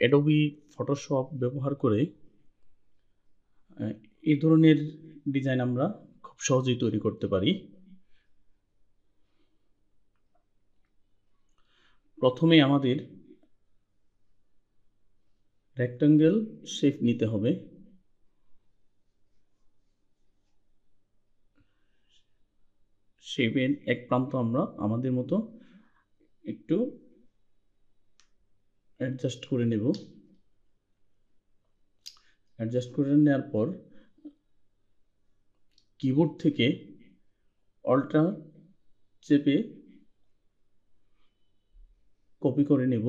Adobe Photoshop ব্যবহার করে এই ধরনের ডিজাইন আমরা খুব সহজেই তৈরি করতে পারি। প্রথমে আমাদের রেক্ট্যাঙ্গেল শেপ নিতে হবে। শেপের এক প্রান্ত আমরা আমাদের মতো একটু অ্যাডজাস্ট করে নেব। অ্যাডজাস্ট করে নেওয়ার পর কিবোর্ড থেকে অল্টার চেপে কপি করে নেব।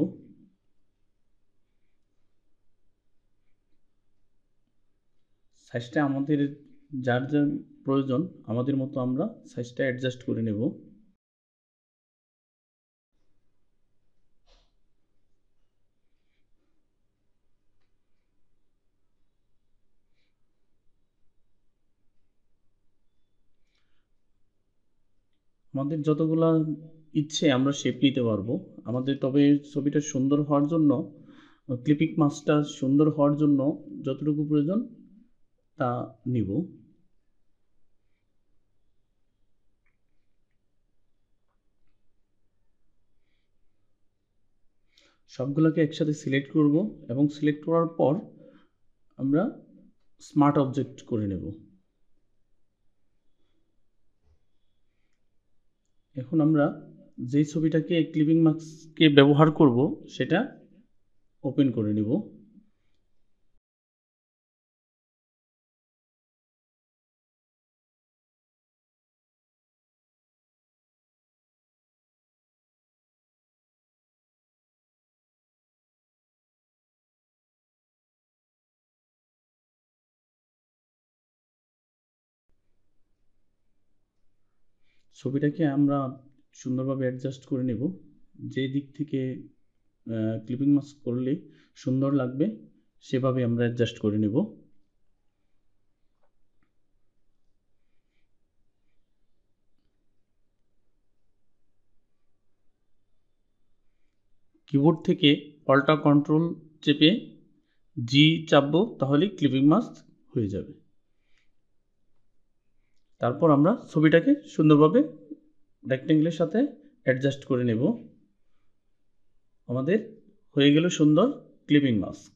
সাইজটা আমাদের যার যার প্রয়োজন আমাদের মতো আমরা সাইজটা অ্যাডজাস্ট করে নেব। আমাদের যতগুলা ইচ্ছে আমরা শেপ নিতে পারবো। আমাদের তবে ছবিটা সুন্দর হওয়ার জন্য ক্লিপিং মাস্কটা সুন্দর হওয়ার জন্য যতটুকু প্রয়োজন তা নিব। সবগুলোকে একসাথে সিলেক্ট করব এবং সিলেক্ট করার পর আমরা স্মার্ট অবজেক্ট করে নেব। এখন আমরা যেই ছবিটাকে ক্লিপিং মাস্কে ব্যবহার করব সেটা ওপেন করে নেব। ছবিটাকে আমরা সুন্দরভাবে অ্যাডজাস্ট করে নেব। যে দিক থেকে ক্লিপিং মাস্ক করলে সুন্দর লাগবে সেভাবে আমরা অ্যাডজাস্ট করে নেব। কিবোর্ড থেকে অল্টার কন্ট্রোল চেপে জি চাপবো, তাহলে ক্লিপিং মাস্ক হয়ে যাবে। তারপর আমরা ছবিটাকে সুন্দরভাবে রেক্ট্যাঙ্গেলের সাথে অ্যাডজাস্ট করে নেব। আমাদের হয়ে গেল সুন্দর ক্লিপিং মাস্ক।